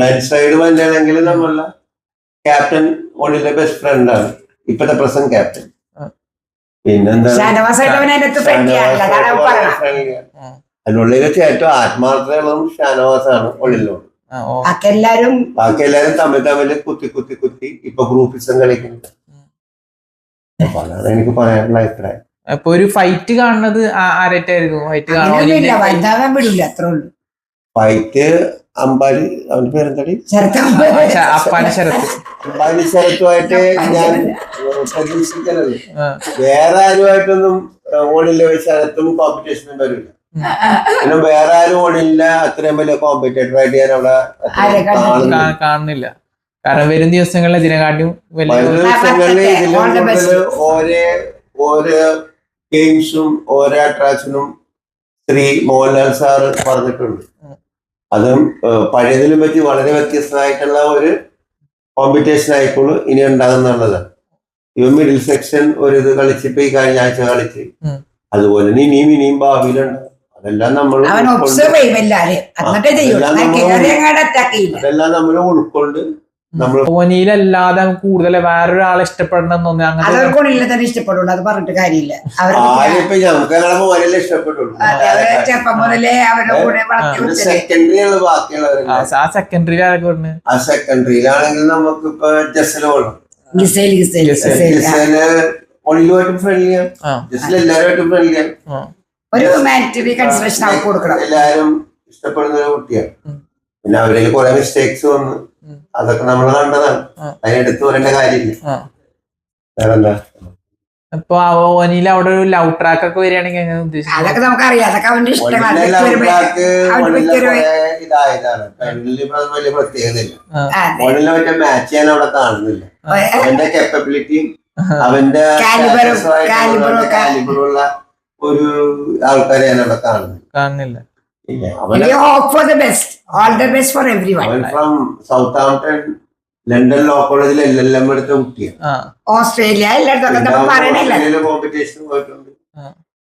മെൻ സൈഡ് തന്നെയാണെങ്കിൽ നമ്മളുടെ ക്യാപ്റ്റൻ ഓണിലെ ബെസ്റ്റ് ഫ്രണ്ടാണ്, ഇപ്പത്തെ പ്രസന്റ് ക്യാപ്റ്റൻ. പിന്നെന്താ അതിനുള്ളിൽ വെച്ച് ഏറ്റവും ആത്മാർത്ഥതയുള്ളതും ഷാനവാസാണ് ഒളിലോട്. ബാക്കി എല്ലാരും തമ്മിൽ കുത്തി ഇപ്പൊ ഗ്രൂപ്പിസം കളിക്കുന്നുണ്ട്. അപ്പൊ അതാണ് എനിക്ക് പറയാനുള്ള അഭിപ്രായം. അപ്പൊ ഒരു ഫൈറ്റ് കാണുന്നത് ആരായിട്ടായിരുന്നു? ഫൈറ്റ് അമ്പാടി, അവന്റെ പേരെന്താടി, അപ്പാനി ശരത്ത്. അമ്പാടി ശരത്തുമായിട്ട് ഞാൻ പ്രതീക്ഷിക്കണല്ലോ. വേറെ ആരുമായിട്ടൊന്നും ഓണില്ല, ശരത്തും കോമ്പറ്റീഷനും വരില്ല. പിന്നെ വേറെ ആരും ഓണില്ല അത്രയും വലിയ കോമ്പറ്റേറ്റർ ആയിട്ട് ഞാൻ അവിടെ കാണുന്നില്ല. കാരണം വരും ദിവസങ്ങളിൽ ഇതിനെക്കാട്ടും ഓരോ ഗെയിംസും ഓരോ അട്രാക്ഷനും ശ്രീ മോഹൻലാൽ സാറ് പറഞ്ഞിട്ടുണ്ട്. അതും പഴയതിലും പറ്റി വളരെ വ്യത്യസ്തമായിട്ടുള്ള ഒരു കോമ്പറ്റീഷൻ ആയിക്കോളൂ ഇനി ഉണ്ടാകുന്നുള്ളതാണ്. ഇവ മിഡിൽ സെക്ഷൻ ഒരു ഇത് കളിച്ചിട്ട് ഈ കഴിഞ്ഞ ആഴ്ച കളിച്ച്, അതുപോലെ ഇനിയും ഭാവിയിലുണ്ട്. അതെല്ലാം നമ്മൾ ഉൾക്കൊണ്ട് ഓനിയിലല്ലാതെ കൂടുതൽ വേറൊരാളെ ഇഷ്ടപ്പെടണം അങ്ങനെ ഇഷ്ടപ്പെടുള്ളൂ. അത് പറഞ്ഞിട്ട് കാര്യമില്ല. ആരിപ്പോ ഞങ്ങൾക്ക് മോനെല്ലാം ഇഷ്ടപ്പെട്ടുള്ളൂ. ആ സെക്കൻഡറിയിലാണെങ്കിൽ നമുക്കിപ്പോ ജസലോളം ഒളിലുമായിട്ടും ഫ്രണ്ട്ലിയാണ്, ജസൽ എല്ലാവരുമായിട്ടും ഫ്രണ്ട്ലിയാണ്. ഒരു ഹ്യൂമാനിറ്ററി കൺസിഡറേഷൻ അവർക്ക് കൊടുക്കണം. എല്ലാരും ഇഷ്ടപ്പെടുന്ന ഒരു കുട്ടിയാണ്. പിന്നെ അവരിൽ കുറെ മിസ്റ്റേക്സ് വന്നു, അതൊക്കെ നമ്മൾ കണ്ടതാണ്. അതിനെടുത്ത് പറയേണ്ട കാര്യമില്ല. വേറെന്താ? ഇപ്പൊ ഒനിയിൽ അവിടെ ഒരു ലവ് ട്രാക്ക് ഒക്കെ വരികയാണെങ്കിൽ എങ്ങനെ ഉദ്ദേശിക്കുന്നത്? അതൊക്കെ നമുക്കറിയാം, അതൊക്കെ അവന്റെ ഇഷ്ടമാണ്. ഇതായതാണ് വലിയ പ്രത്യേകതയില്ല. ഓണിലെ മറ്റേ മാച്ച് ചെയ്യാൻ അവിടെ കാണുന്നില്ല. അവന്റെ കേപ്പബിലിറ്റിയും അവന്റെ കാലിബറുള്ള ഒരു ആൾക്കാരെ ഞാൻ അവിടെ കാണുന്നില്ല. അവൻ ഫ്രം സൗത്ത് ആംപ്ടൺ ലണ്ടൻ ലോ കോളേജിൽ എല്ലാം എടുത്ത കുട്ടിയാണ്. ഓസ്ട്രേലിയ എല്ലായിടത്തും കോമ്പറ്റീഷൻ പോയിട്ടുണ്ട്.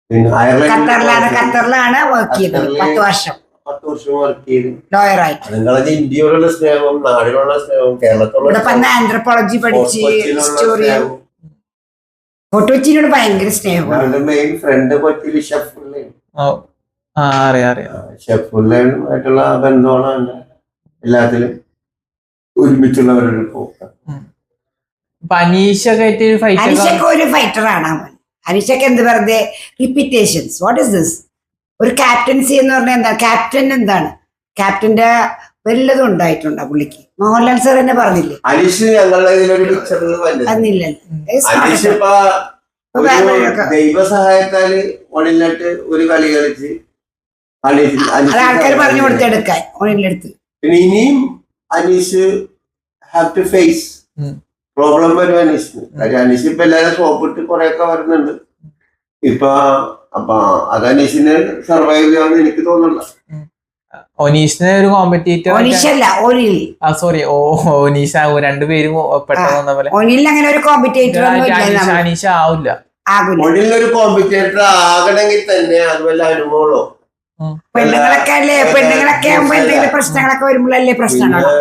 പിന്നെ ഖത്തറിലാണ് വർക്ക് ചെയ്തത് 10 വർഷം വർക്ക് ചെയ്ത്. ലോയറായിട്ട്. നിങ്ങളത് ഇന്ത്യയോടുള്ള സ്നേഹവും നാടിനുള്ള സ്നേഹവും കേരളത്തോടുള്ള ആന്ത്രപ്പോളജി പഠിച്ച് ഹിസ്റ്റോറി കൊച്ചിനോട് ഭയങ്കര സ്നേഹമാണ്. മെയിൻ ഫ്രണ്ട് കൊച്ചിയില് ഷെഫുള്ളയാണ്. ഷെഫുള്ളായിട്ടുള്ള ബന്ധമാണ് അവന്റെ എല്ലാത്തിലും ഒരുമിച്ചുള്ളവരുടെ പോക്ക്. അനീഷൊക്കെ ഒരു ഫൈറ്ററാണ് അവൻ. അനീഷൊക്കെ എന്ത് വെറുതെ റിപ്പീറ്റേഷൻസ്. What is this? ഒരു ക്യാപ്റ്റൻസി എന്ന് പറഞ്ഞാൽ എന്താ? ക്യാപ്റ്റൻ എന്താണ്? ക്യാപ്റ്റന്റെ വല്ലതും ഉണ്ടായിട്ടുണ്ടോ പുള്ളിക്ക്? മോഹൻലാൽ സാർ തന്നെ പറഞ്ഞില്ലേ? അനീഷ് ഞങ്ങളുടെ ഇതിലൊരു പിക്ചറിൽ ദൈവസഹായത്താല് ഒണിലിട്ട് ഒരു കളി കളിച്ച് ആൾക്കാർ പറഞ്ഞു കൊടുത്തെടുക്കാൻ ഒണിലെടുത്ത്. പിന്നെ ഇനിയും Aneesh have to face problem വരും അനീഷിന്. കാര്യം അനീഷ് ഇപ്പൊ എല്ലാവരും സോപ്പിട്ട് കുറെയൊക്കെ വരുന്നുണ്ട് ഇപ്പൊ. അപ്പൊ അത് അനീഷിന് സർവൈവ് ചെയ്യാന്ന് എനിക്ക് തോന്നുന്നില്ല. ഒനീഷിന് ഒരു കോമ്പറ്റീറ്റർ സോറി ഒനീഷ രണ്ടുപേരും പെട്ടെന്ന് പോലെ അങ്ങനെ ഒരു കോമ്പറ്റീറ്റർ അനീഷ ആവില്ല. ഒണിലൊരു കോമ്പറ്റേറ്റർ ആകണമെങ്കിൽ തന്നെ അതുപോലെ അനുഭവമോ പെണ്ണുങ്ങളൊക്കെ അല്ലേ? പെണ്ണുങ്ങളൊക്കെ ആകുമ്പോ എന്തെങ്കിലും പ്രശ്നങ്ങളൊക്കെ വരുമ്പോഴല്ലേ പ്രശ്നങ്ങളോ?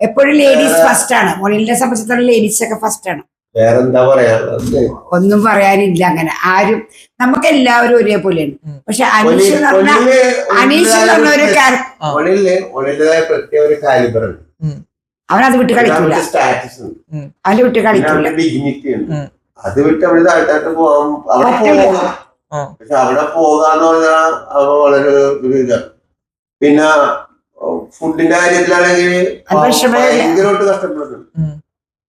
എപ്പോഴും ലേഡീസ് ഫസ്റ്റ് ആണ്. ഒണിലിനെ സംബന്ധിച്ചിടത്തോളം ലേഡീസ് ഒക്കെ ഫസ്റ്റ് ആണ്. വേറെന്താ പറയാ? ഒന്നും പറയാനില്ല. അങ്ങനെ ആരും നമുക്ക് എല്ലാവരും ഒരേപോലെയാണ്. പക്ഷെ അനീഷ് എന്ന് പറഞ്ഞ ഒരു പ്രത്യേക ഒരു കാലിബറുണ്ട്. അവനത് വിട്ട് കളിക്കൂല. സ്റ്റാറ്റസ് ഉണ്ട്, അവന്റെ വിട്ട് കളിക്കൂല. ഡിഗ്നിറ്റി ഉണ്ട്. അത് വിട്ട് അവിടെ താഴ്ത്താട്ട് പോകാൻ അവിടെ പോകാം. പക്ഷെ അവിടെ പോകാന്ന് പറഞ്ഞാൽ അവ വളരെ ഒരു ഇതാണ്. പിന്നെ ഫുഡിന്റെ കാര്യത്തിലാണെങ്കിൽ ഭയങ്കരമായിട്ട് കഷ്ടപ്പെടുന്നുണ്ട്.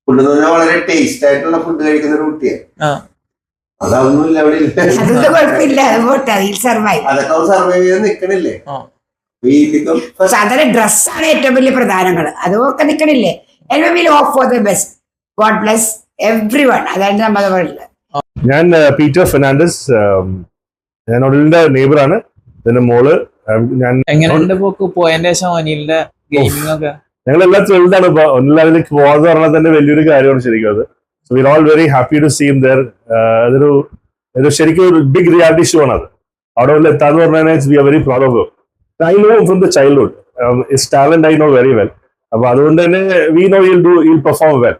ഫുഡ് എന്ന് പറഞ്ഞാൽ വളരെ ടേസ്റ്റ് ആയിട്ടുള്ള ഫുഡ് കഴിക്കുന്ന ഒരു കുട്ടിയാണ്. അതൊന്നുമില്ല അവിടെ ഇല്ല. അതൊക്കെ അവൻ സർവൈവ് ചെയ്ത് നിക്കണില്ലേ? ഡ്രസ്സാണ് ഏറ്റവും വലിയ പ്രധാനങ്ങൾ. അതൊക്കെ നിക്കണില്ലേ? God bless everyone. അതാണ് നമ്മുടെ പറയുന്നത്. ഞാൻ പീറ്റർ ഫെർണാണ്ടസ്. ഞാൻ ഒണിലിന്റെ നെയ്ബറാണ്. ഇതിന്റെ മോള് ഞങ്ങളെല്ലാം ത്രിൽഡാണ്. ഇപ്പൊ ഒന്നിൽ അതിലേക്ക് പോകാന്ന് പറഞ്ഞാൽ തന്നെ വലിയൊരു കാര്യമാണ് ശരിക്കും അത്. So we are all very happy to see him there. അതൊരു ശരിക്കും ഒരു ബിഗ് റിയാലിറ്റി ഷോ ആണ് അത്. അവിടെ വല്ല എത്താന്ന് പറഞ്ഞാൽ we are very proud of. I know from the childhood his talent I know very well. അപ്പൊ അതുകൊണ്ട് തന്നെ we know he'll perform well.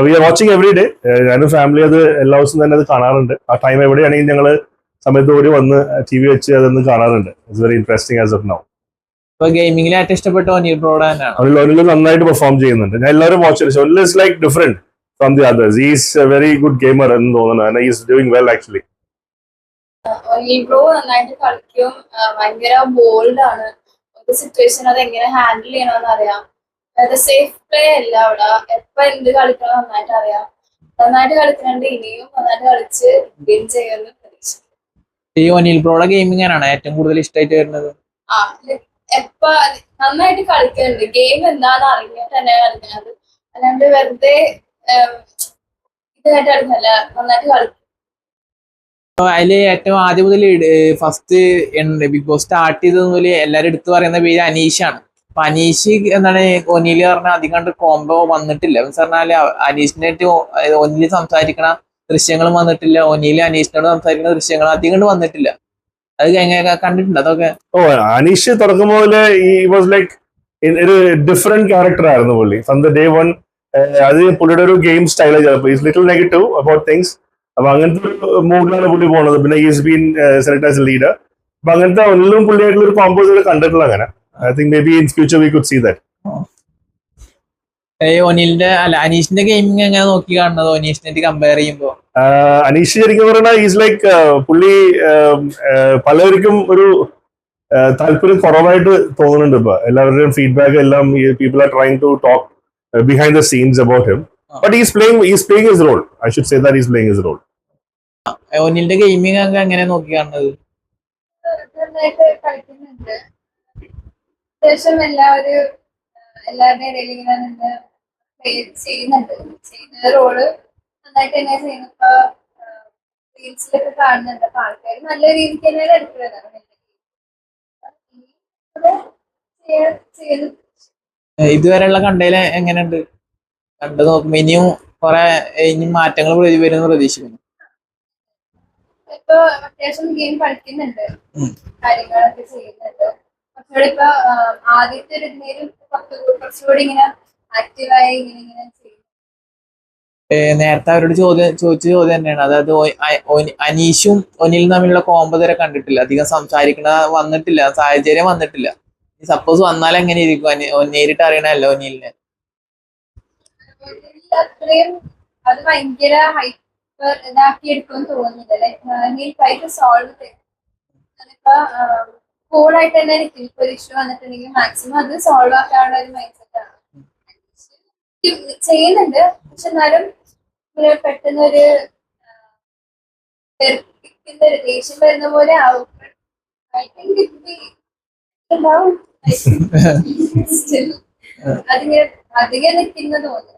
We are watching every day. ഞാനും ഫാമിലി അത് എല്ലാ ദിവസവും തന്നെ അത് കാണാറുണ്ട്. ആ ടൈം എവിടെയാണെങ്കിൽ ഞങ്ങള് സമയത്ത് കൂടി വന്ന് TV വെച്ച് അതൊന്ന് കാണാറുണ്ട്. It's very interesting as of now. ഗെയിമിംഗിൽ ഏറ്റവും ഇഷ്ടപ്പെട്ട ഒനിൽ നന്നായിട്ട് പെർഫോം ചെയ്യുന്നുണ്ട്. ഞാൻ എല്ലാവരും വാച്ച് ചെയ്തു. Onil is like different from the others. He is a very good gamer എന്ന് തോന്നുന്നു. He is doing well actually. Onil bro നന്നായിട്ട് കളിക്കും. ഭയങ്കര ബോൾഡ് ആണ്. ഒരു സിറ്റുവേഷൻ അത് എങ്ങനെ ഹാൻഡിൽ ചെയ്യണമെന്ന് അറിയാം. സേഫ് പ്ലേ അല്ല അവിടെ. എപ്പോ എന്ത് കളിക്കണം നന്നായിട്ട് അറിയാം. നന്നായിട്ട് കളിക്കുന്നുണ്ട്. ഇനിയും നന്നായിട്ട് കളിച്ച് ഗെയിം ചെയ്യുമെന്ന് പ്രതീക്ഷിക്കുന്നു. ഈ ഒനിൽ ബ്രോയുടെ ഗെയിമിംഗ് ആണ് ഏറ്റവും കൂടുതൽ ഇഷ്ടമായിട്ട് വരുന്നത്? എപ്പോ നന്നായിട്ട് കളിക്കുന്നുണ്ട്. ഗെയിം എന്താന്ന് അറിഞ്ഞിട്ട് തന്നെ കളിക്കുന്നത്. അല്ലാണ്ട് വെറുതെ ഇതായിട്ട് കളിക്കുന്നില്ല. നന്നായിട്ട് കളിക്കും. അതില് ഏറ്റവും ആദ്യം മുതൽ ഫസ്റ്റ് ബിഗ് ബോസ് സ്റ്റാർട്ട് ചെയ്തത് മുതൽ എല്ലാരും എടുത്തു പറയുന്ന പേര് അനീഷാണ്. അപ്പൊ അനീഷ് എന്താണ് ഒനിൽ പറഞ്ഞാൽ അധികം കണ്ട് കോംബോ വന്നിട്ടില്ല. എന്ന് പറഞ്ഞാല് അനീഷിനെ ഒനിൽ സംസാരിക്കണ ദൃശ്യങ്ങളും വന്നിട്ടില്ല. ഒനിൽ അനീഷിനോട് സംസാരിക്കുന്ന ദൃശ്യങ്ങൾ അധികം കണ്ട് വന്നിട്ടില്ല. അത് എങ്ങനെ കണ്ടിട്ടുണ്ട് അതൊക്കെ? അനീഷ് തുടക്കം പോലെ വാസ് ലൈക്ക് ഒരു ഡിഫറെന്റ് ക്യാരക്ടർ ആയിരുന്നു പുള്ളി ഫ്രം ദ ഡേ വൺ. അത് പുള്ളിയുടെ ഒരു ഗെയിം സ്റ്റൈല് ചിലപ്പോൾ is little negative about things. അപ്പൊ അങ്ങനത്തെ ഒരു മൂഡിലാണ് പുള്ളി പോകുന്നത്. പിന്നെ is been select as a leader. അപ്പൊ അങ്ങനത്തെ ഒന്നിലും പുള്ളിയായിട്ടുള്ള ഒരു കോമ്പോസ് കണ്ടിട്ടില്ല അങ്ങനെ. I think maybe in future we could see that. ഒനിലിന്റെ അനീഷിന്റെ ഗെയിമിംഗ് എങ്ങനെ നോക്കി കാണുന്നത് ഒനീഷിനായിട്ട് കമ്പയർ ചെയ്യുമ്പോ? അനീഷ് ശരിക്കും പറഞ്ഞാൽ ഈസ് ലൈക്ക് പുള്ളി പലർക്കും ഒരു താല്പര്യം കുറവായിട്ട് തോന്നുന്നുണ്ട്. ഇപ്പൊ എല്ലാവരുടെയും ഫീഡ്ബാക്ക് എല്ലാം people are trying to talk behind the scenes about him, but he's playing his role. I should say that he's playing his role. ഒനിലിന്റെ ഗെയിമിംഗ് ഒക്കെ എങ്ങനെ നോക്കി കാണുന്നത്? നന്നായിട്ട് കളിക്കുന്നുണ്ട്. അത്യാവശ്യം എല്ലാവരുടെ ഇടയിൽ ഇങ്ങനെ നിന്ന് play ചെയ്യുന്നുണ്ട്. ചെയ്യുന്ന റോള് നന്നായിട്ട് തന്നെ ചെയ്യുന്നു. ഇപ്പൊ റീൽസിലൊക്കെ കാണുന്നുണ്ട്. അപ്പൊ ആൾക്കാർ നല്ല രീതിക്ക് തന്നെയാണ് എടുക്കുന്നത്. ചെയ്യുന്നു. ഇതുവരെയുള്ള കണ്ടതില് എങ്ങനെയുണ്ട്? കണ്ടു നോക്കുമ്പോ ഇനിയും കുറെ ഇനി മാറ്റങ്ങൾ വരുമെന്ന് പ്രതീക്ഷിക്കുന്നു. ഇപ്പൊ അത്യാവശ്യം ഗെയിം കളിക്കുന്നുണ്ട്, കാര്യങ്ങളൊക്കെ ചെയ്യുന്നുണ്ട്. കുറച്ചുകൂടി ഇപ്പൊ ആദ്യത്തെ ഒരു ഇതിലും കുറച്ചുകൂടി ഇങ്ങനെ ആക്റ്റീവായി ഇങ്ങനെ ചെയ്യും. നേരത്തെ അവരോട് ചോദിച്ച ചോദ്യം തന്നെയാണ്. അതായത് അനീഷും ഒനിലും തമ്മിലുള്ള കോംബോ വരെ കണ്ടിട്ടില്ല, അധികം സംസാരിക്കണ വന്നിട്ടില്ല, സാഹചര്യം വന്നിട്ടില്ല. സപ്പോസ് വന്നാൽ എങ്ങനെ ഇരിക്കും? നേരിട്ട് അറിയണല്ലോ ഒനിലിനെ. അത്രയും അത് ഭയങ്കര ഹൈപ്പർ ഇതാക്കി എടുക്കുമെന്ന് തോന്നുന്നില്ല. ലൈക്ക് ട്രൈ ടു സോൾവ് ഇപ്പൊ കൂളായിട്ട് തന്നെ നിൽക്കും. ഇപ്പൊ ഒരു ഇഷ്യൂ വന്നിട്ടുണ്ടെങ്കിൽ മാക്സിമം അത് സോൾവ് ആക്കാനുള്ള ഒരു മൈൻഡ് സെറ്റ് ആണ് ചെയ്യുന്നുണ്ട്. പക്ഷെ എന്നാലും പെട്ടെന്ന് ഒരു ദേഷ്യം വരുന്ന പോലെ ആവും. ഐ തിങ്ക് ഉണ്ടാവും. അതിങ്ങനെ അധികം നിൽക്കുന്ന തോന്നുന്നു.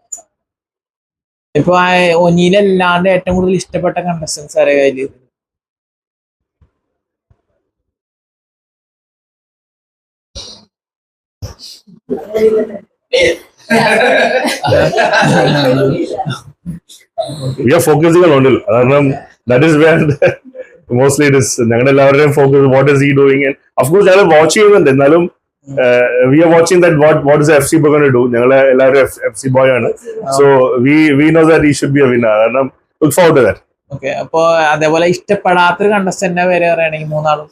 ഇപ്പൊ ഒനിലല്ലാണ്ട് ഏറ്റവും കൂടുതൽ ഇഷ്ടപ്പെട്ട കണ്ടസ്റ്റൻസ് ആരെ കയ്യില്? We are focusing on Onil. That is where mostly it is. ഞങ്ങളുടെ എല്ലാവരുടെയും focus, what is he doing? And of course, ഞങ്ങൾ വാച്ച് ചെയ്യുന്നുണ്ട്. എന്നാലും we are watching that what is FC boy going to do. ഞങ്ങളെ എല്ലാവരും FC boy ആണ്. So we know that he should be a winner. കാരണം look forward to that. Okay. അപ്പൊ അതേപോലെ ഇഷ്ടപ്പെടാത്തൊരു കണ്ടസ്റ്റന്റിന്റെ പേര് പറയുകയാണെങ്കിൽ മൂന്നാളും?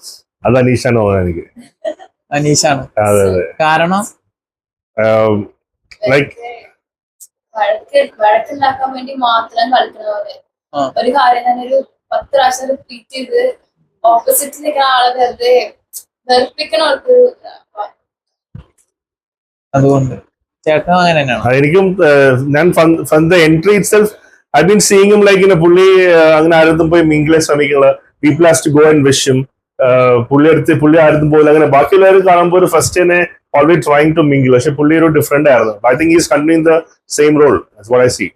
അത് അനീഷാണ് തോന്നുന്നത് എനിക്ക്. അനീഷാണ്. അതെ അതെ. കാരണം ലൈക്ക് വഴക്കുണ്ടാക്കാൻ വേണ്ടി മാത്രം കളിക്കുന്ന പോലെ ഒരു കാര്യം തന്നെ ഒരു 10 പ്രാവശ്യം റിപ്പീറ്റ് ചെയ്ത് ഓപ്പോസിറ്റ് നിൽക്കുന്ന ആളെ വെറുതെ വെറുപ്പിക്കണവർക്ക്. അതുകൊണ്ട് ചേട്ടനും അങ്ങനെ തന്നെയാണ്. എനിക്കും ഞാൻ from the entry itself I been seeing him like പുള്ളി അങ്ങനെ ആരും പോയി മിങ്കിളെ ശ്രമിക്കുള്ള people has to go and wish him. പുള്ളി ആരും പോലും അങ്ങനെ ബാക്കിയുള്ളവർ കാണുമ്പോൾ ഒരു ഫസ്റ്റ് തന്നെ always trying to mingle. പക്ഷെ പുള്ളി ഒരു ഡിഫറെന്റ് ആയിരുന്നു. I think he is continuing the same role. That's what I see.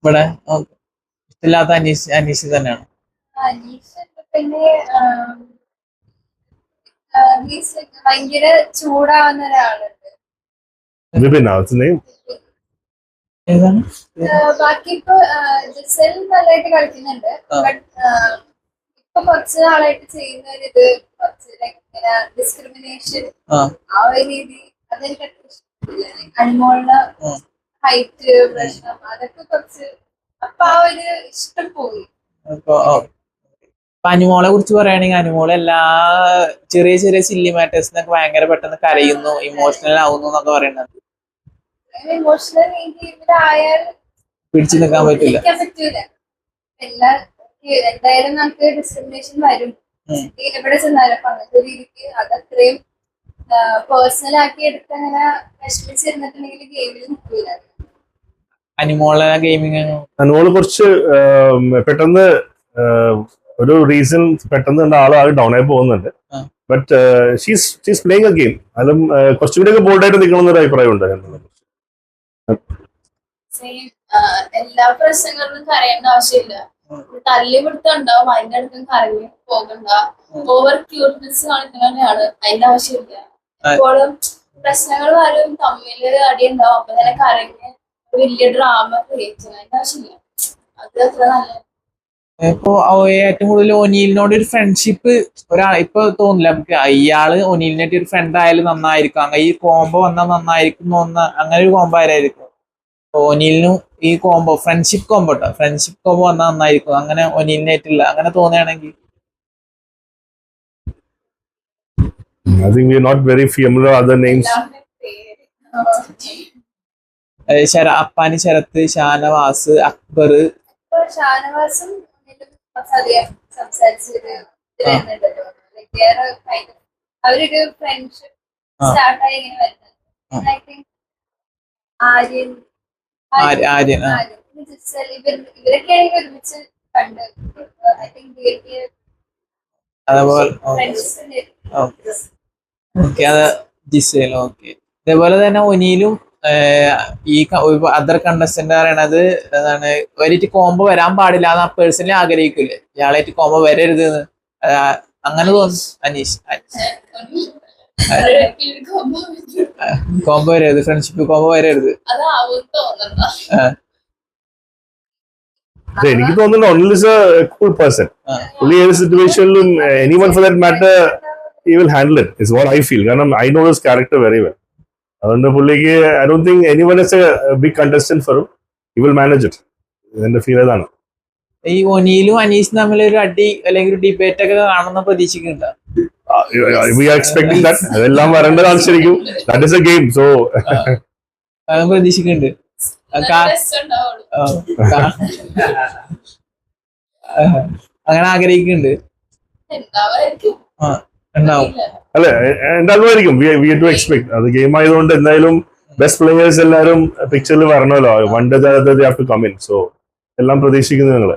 ഇവിടെ ഇഷ്ടമില്ലാത്ത അനീഷ് തന്നെയാണ്. അനീഷ് പിന്നെ ഭയങ്കര ചൂടാവുന്ന ഒരാളുണ്ട്. Vipin, what's his name? ഏതാണ്? ബാക്കി ഇപ്പൊ ജിസൽ നല്ലതായിട്ട് കളിക്കുന്നുണ്ട്. ബട്ട് ഇപ്പൊ കുറച്ച് നാളായിട്ട് ചെയ്യുന്ന ഒരു ഇത് കുറച്ച് ഇങ്ങനെ ഡിസ്ക്രിമിനേഷൻ ആ ഒരു രീതി അതെനിക്ക് അനുമോളുടെ ഹൈറ്റ് പ്രശ്നം അതൊക്കെ കുറച്ച് അപ്പൊ ആ ഒരു ഇഷ്ടം പോയി. ഇപ്പൊ അനുമോളെ കുറിച്ച് പറയുകയാണെങ്കിൽ അനുമോള് എല്ലാ ചെറിയ ചെറിയ സില്ലി മാറ്റേഴ്സിനൊക്കെ ഭയങ്കര പെട്ടെന്ന് കരയുന്നു, ഇമോഷണൽ ആവുന്നു എന്നൊക്കെ പറയുന്നത്. ഇമോഷണൽ ആയാൽ പിടിച്ചു നിൽക്കാൻ പറ്റില്ല. എന്തായാലും നമുക്ക് ഡിസ്ക്രിമിനേഷൻ വരും എവിടെ ചെന്നാലും. അപ്പൊ അങ്ങനത്തെ രീതിക്ക് അതത്രയും പേഴ്സണൽ ആക്കി എടുത്ത് അങ്ങനെ വിഷമിച്ചിരുന്നിട്ടുണ്ടെങ്കിൽ ഗെയിമിൽ നിൽക്കില്ല. അനുമോളെ ഗെയിമിങ് അനുമോള് കുറച്ച് പെട്ടെന്ന് ഒരു റീസൺ പെട്ടെന്ന് ആള് ഡൗൺ ആയി പോകുന്നുണ്ട്. But she's playing A game. അതും കുറച്ചുകൂടി ബോൾഡായിട്ട് നിൽക്കണം എന്നൊരു അഭിപ്രായമുണ്ട്. എല്ലാ പ്രശ്നങ്ങളിലും കരയേണ്ട ആവശ്യമില്ല. തല്ലി പിടുത്തുണ്ടാവും, അതിന്റെ അടുത്തും കരഞ്ഞ് പോകണ്ട. ഓവർ ക്യൂട്ട്നെസ് കാണിക്കുന്നതാണ്, അതിന്റെ ആവശ്യമില്ല. എപ്പോഴും പ്രശ്നങ്ങൾ വരും, തമ്മില് അടിയുണ്ടാവും, അപ്പൊ തന്നെ കരഞ്ഞ് വലിയ ഡ്രാമ ക്രിയേറ്റ് ചെയ്യുന്ന അതിന്റെ ആവശ്യമില്ല. അത് അത്ര നല്ലത്. ഇപ്പൊ ഏറ്റവും കൂടുതൽ ഒനീലിനോട് ഒരു ഫ്രണ്ട്ഷിപ്പ് ഇപ്പൊ തോന്നില്ല നമുക്ക് ഇയാള് ഒനീലിനായിട്ട് ഒരു ഫ്രണ്ട് ആയാലും നന്നായിരിക്കും, അങ്ങനെ ഈ കോംബോ വന്നാൽ നന്നായിരിക്കും തോന്നുന്ന അങ്ങനെ ഒരു കോംബോ ആരായിരിക്കും? ഒനീലിനും ഈ കോംബോ ഫ്രണ്ട്ഷിപ്പ് കോംബോ വന്നാൽ നന്നായിരിക്കും, അങ്ങനെ ഒനീലിനായിട്ടില്ല അങ്ങനെ തോന്നുകയാണെങ്കിൽ? I think we are not very familiar with other names. Appani, Sarath, Shanavas, Akbar. ഷാനവാസും അധികം സംസാരിച്ചൊരു അവരൊരു ഫ്രണ്ട്ഷിപ്പ് സ്റ്റാർട്ടായി ഇങ്ങനെ വരുന്നത്. ഐ തിങ്ക് ആര്യൻ ഇവരൊക്കെ ആണെങ്കിൽ ഒരുമിച്ച് കണ്ട് ഐ തിങ്ക് അതേപോലെ ഫ്രണ്ട്സിന്റെ ഓക്കെ അത് ജിസേൽ ഓക്കെ. അതേപോലെ തന്നെ ഒനിയിലും ഈ അതർ കണ്ടസ്റ്റന്റ് പറയണത് എന്താണ് ഒരിട്ട് കോംബോ വരാൻ പാടില്ല എന്ന് പേഴ്സണലി ആഗ്രഹിക്കില്ലേ, ഇയാളായിട്ട് കോംബോ വരരുത് എന്ന് അങ്ങനെ തോന്നുന്നു. അനീഷ് കോംബോ വരരുത്, ഫ്രണ്ട്ഷിപ്പ് കോംബോ വരരുത്. അതാവും തോന്നുന്നുണ്ടോ? എനിക്ക് തോന്നുന്നു ഒന്നിൽ ഇസ് എ കൂൾ പേഴ്സൺ. പുള്ളി ഏത് സിറ്റുവേഷനിലും anyone for that matter he will handle it is what I feel. കാരണം I know his character very well. അതുകൊണ്ട് പുള്ളിക്ക് I don't think anyone is a big contestant for him. He will manage it. എന്റെ ഫീൽ അതാണ്. ഈ ഒനിയിലും അനീഷും തമ്മിൽ ഒരു അടി അല്ലെങ്കിൽ ഒരു ഡിബേറ്റ് ഒക്കെ കാണുന്ന പ്രതീക്ഷിക്കുന്നുണ്ടോ? We are expecting that. അതെല്ലാം വരേണ്ടതാണ് ശരിക്കും. That is a game. So പ്രതീക്ഷിക്കുന്നുണ്ട്. അങ്ങനെ ആഗ്രഹിക്കുന്നുണ്ട്. ഉണ്ടാവും അല്ലെ, ഉണ്ടാകുമായിരിക്കും. We have to expect. അത് ഗെയിം ആയതുകൊണ്ട് എന്തായാലും ബെസ്റ്റ് പ്ലേയേഴ്സ് എല്ലാവരും പിക്ചറിൽ വരണമല്ലോ. One day they have to come in. So എല്ലാം പ്രതീക്ഷിക്കുന്നു നിങ്ങള്.